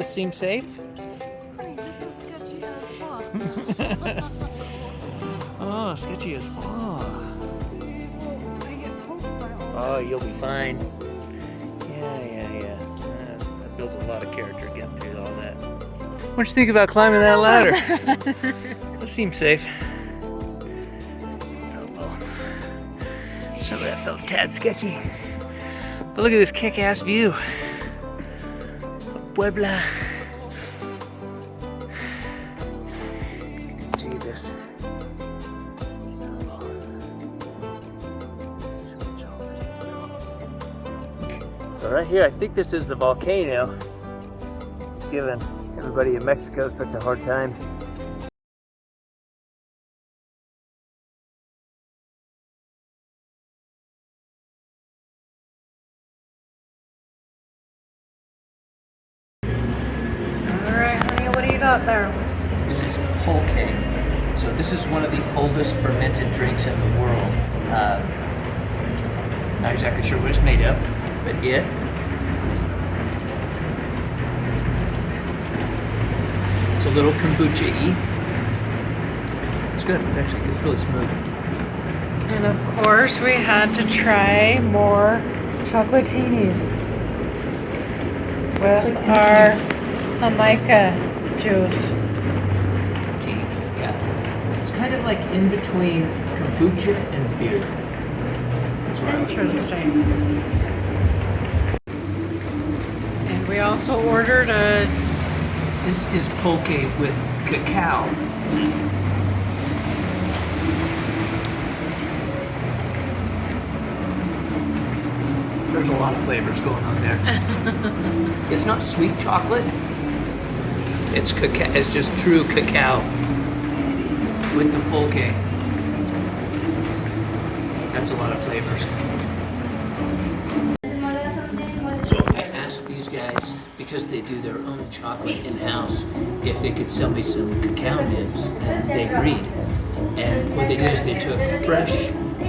this seem safe? Honey, this is sketchy as fuck. Oh, sketchy as fuck. I get poked by all Oh, you'll be fine. Yeah. That builds a lot of character getting through all that. What'd you think about climbing that ladder? That seems safe. So, well, some of that felt a tad sketchy. But look at this kick-ass view of Puebla. You can see this. So right here, I think this is the volcano. It's giving everybody in Mexico such a hard time. Alright, honey, what do you got there? This is pulque. So this is one of the oldest fermented drinks in the world. Not exactly sure what it's made of, but it's a little kombucha-y. It's good. It's really smooth. And of course, we had to try more chocolatinis with our Jamaica juice. Tea, yeah. It's kind of like in between kombucha and beer. That's what I would Interesting. And we also ordered a This is pulque with cacao. There's a lot of flavors going on there. It's not sweet chocolate. It's cacao. It's just true cacao with the pulque. That's a lot of flavors. So I asked these guys, because they do their own chocolate in-house, if they could sell me some cacao nibs, and they agreed. And what they did is they took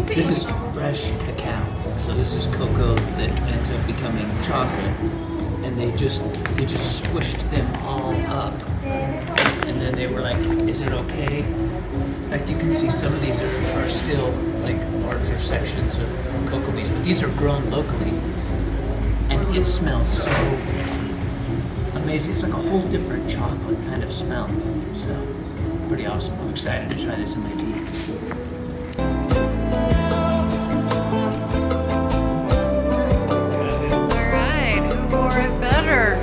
this is fresh cacao. So this is cocoa that ends up becoming chocolate. And they just squished them all up. And then they were like, is it okay? In fact, you can see some of these are still like larger sections of cocoa beans, but these are grown locally. And it smells so amazing. It's like a whole different chocolate kind of smell. So, pretty awesome. I'm excited to try this in my tea. Alright, who wore it better?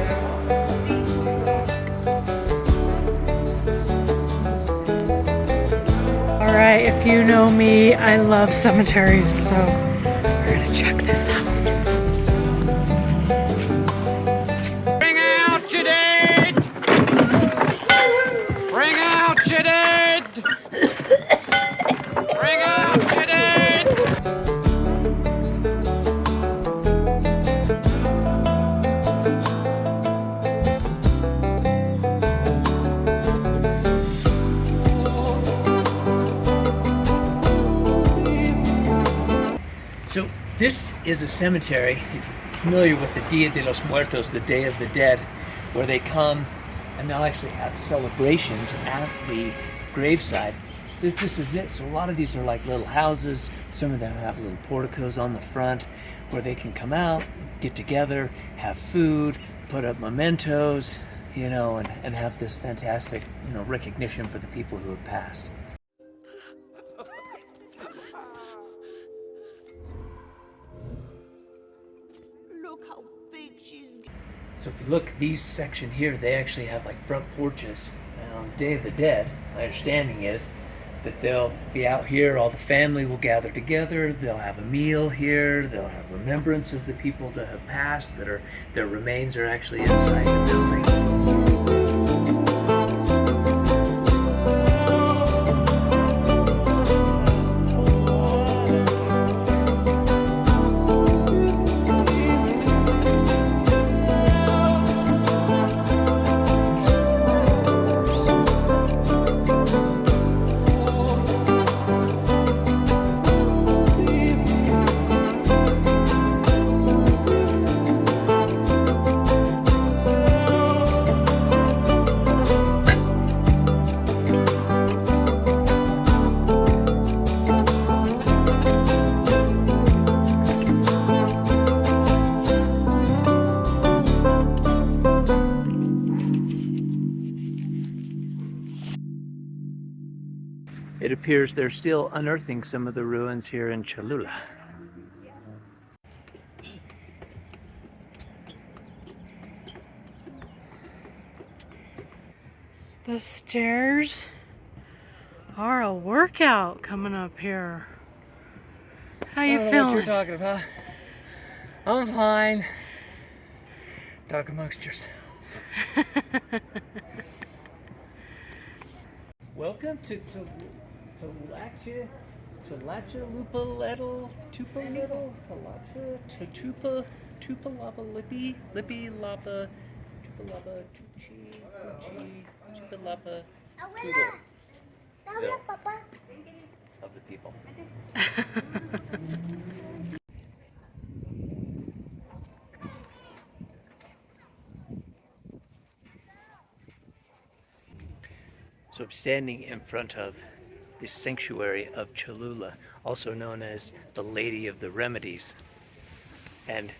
Alright, if you know me, I love cemeteries, so we're gonna check this out. Bring out your dead! Bring out your dead! Bring out your dead! So this is a cemetery, if you're familiar with the Dia de los Muertos, the Day of the Dead, where they come and they'll actually have celebrations at the graveside. This is it. So a lot of these are like little houses. Some of them have little porticos on the front where they can come out, get together, have food, put up mementos, and have this fantastic, recognition for the people who have passed. Look how big she's getting. So if you look, these section here, they actually have like front porches. And on the Day of the Dead, my understanding is that they'll be out here, all the family will gather together, they'll have a meal here, they'll have remembrance of the people that have passed, their remains are actually inside the building. appears they're still unearthing some of the ruins here in Cholula. The stairs are a workout coming up here. How you feeling? I don't know what you're talking about. I'm fine. Talk amongst yourselves. Welcome to Tupalapa Lippy Lapa Tupalapa Toodle of the people. So I'm standing in front of the sanctuary of Cholula, also known as the Lady of the Remedies. And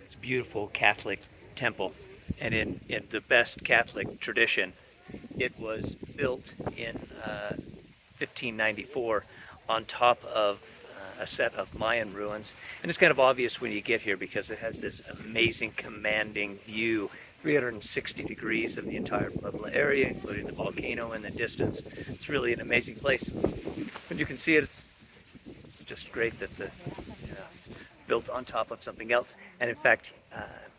it's a beautiful Catholic temple. And in the best Catholic tradition, it was built in 1594 on top of a set of Mayan ruins. And it's kind of obvious when you get here because it has this amazing commanding view, 360 degrees of the entire Puebla area, including the volcano in the distance. It's really an amazing place. When you can see it, it's just great that built on top of something else. And in fact,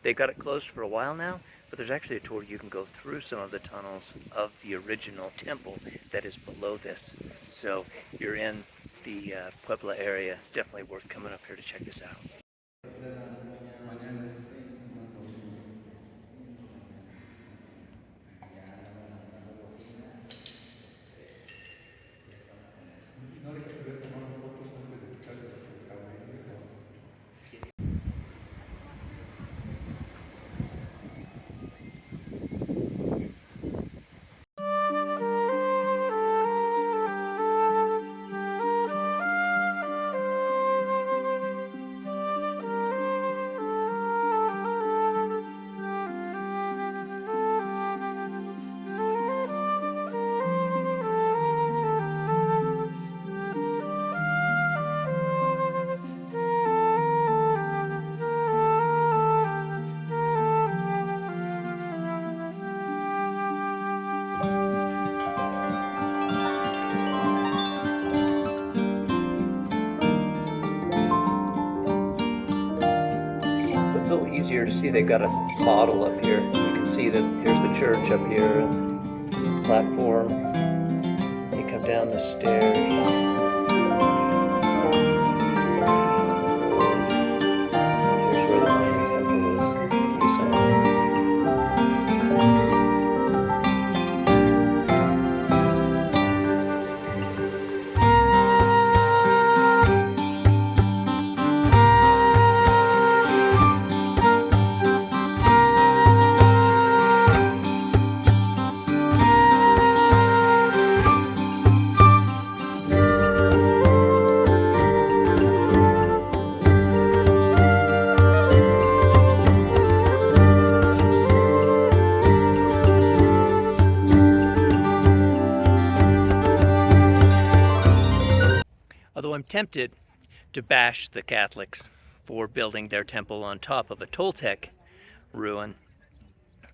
they got it closed for a while now, but there's actually a tour you can go through some of the tunnels of the original temple that is below this. So if you're in the Puebla area, it's definitely worth coming up here to check this out. It's a little easier to see. They've got a model up here. You can see that here's the church up here, and platform. You come down the stairs. Here's where the main temple is. Although I'm tempted to bash the Catholics for building their temple on top of a Toltec ruin,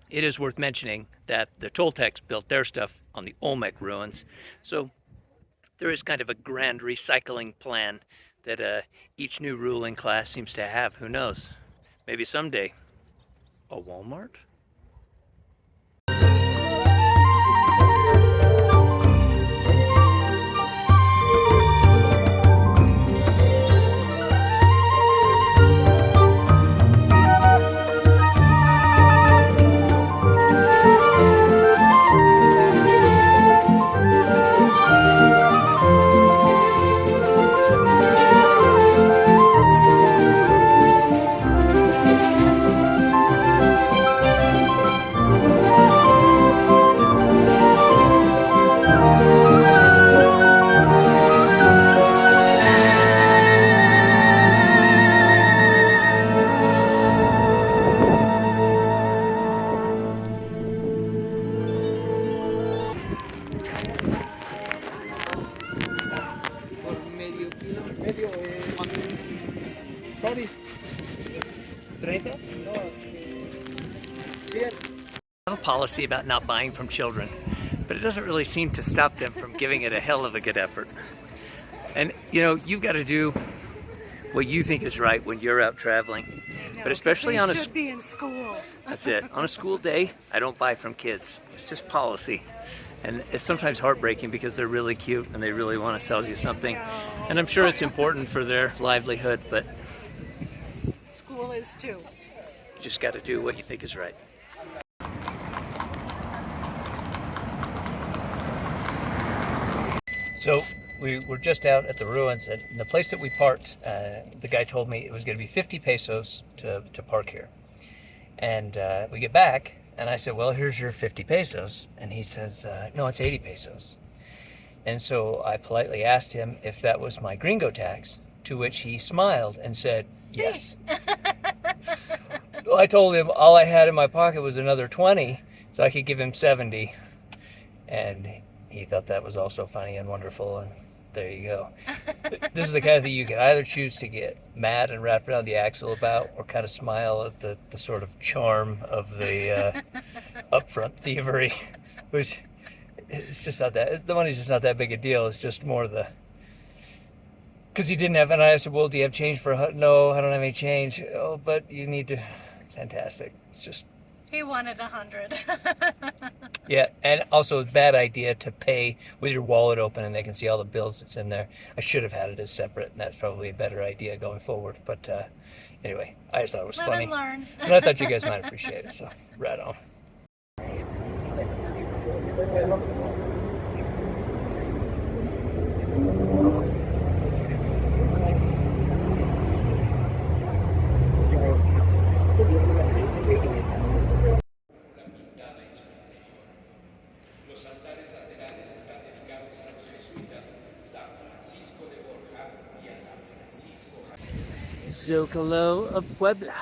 it is worth mentioning that the Toltecs built their stuff on the Olmec ruins. So there is kind of a grand recycling plan that each new ruling class seems to have. Who knows? Maybe someday a Walmart? Sorry. 30? I have a policy about not buying from children, but it doesn't really seem to stop them from giving it a hell of a good effort. And you know, you've got to do what you think is right when you're out traveling. But especially on a should be in school. That's it. On a school day, I don't buy from kids. It's just policy. And it's sometimes heartbreaking because they're really cute and they really want to sell you something. And I'm sure it's important for their livelihood, but School is too. you just got to do what you think is right. So we were just out at the ruins, and the place that we parked, the guy told me it was going to be 50 pesos to park here. And we get back, and I said, well, here's your 50 pesos. And he says, no, it's 80 pesos. And so I politely asked him if that was my gringo tax, to which he smiled and said, yes. Well, I told him all I had in my pocket was another 20, so I could give him 70. And he thought that was also funny and wonderful, and there you go. This is the kind of thing you can either choose to get mad and wrap around the axle about, or kind of smile at the sort of charm of the upfront thievery, which it's just not that, the money's just not that big a deal. It's just more the, because he didn't have, and I said, well, do you have change for, no, I don't have any change. Oh, but you need to, fantastic. It's just. He wanted 100. Yeah, and also a bad idea to pay with your wallet open and they can see all the bills that's in there. I should have had it as separate, and that's probably a better idea going forward. But anyway, I just thought it was funny. Learn. And I thought you guys might appreciate it, so right on. Zócalo of Puebla.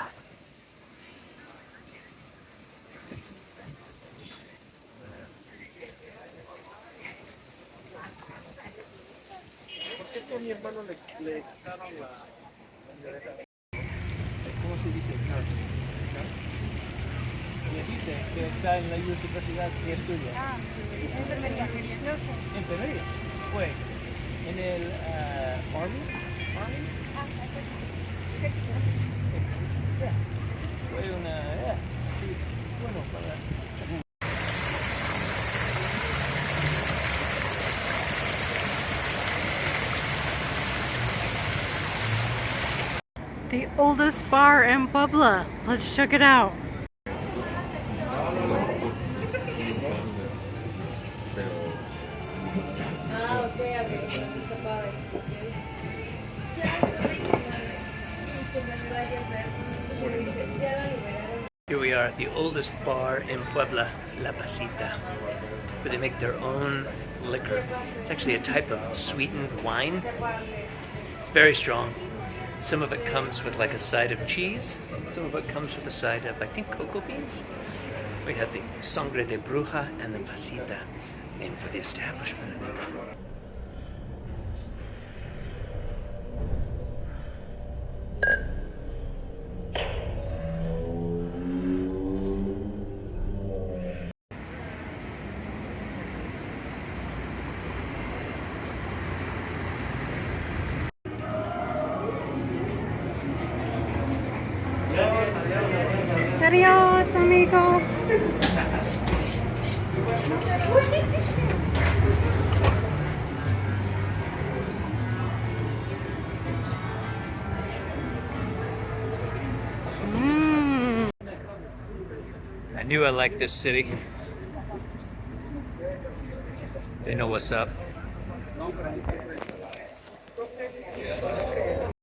¿Cómo se dice? Nurse. Me dice que está en la universidad y estudia. Enfermería. ¿Enfermería? Fue en el Army. Fue una, sí, bueno, para. The oldest bar in Puebla. Let's check it out. Here we are at the oldest bar in Puebla, La Pasita, where they make their own liquor. It's actually a type of sweetened wine. It's very strong. Some of it comes with like a side of cheese. Some of it comes with a side of, I think, cocoa beans. We have the Sangre de Bruja and the Pasita, named for the establishment. Adios, amigo. I knew I liked this city. They know what's up.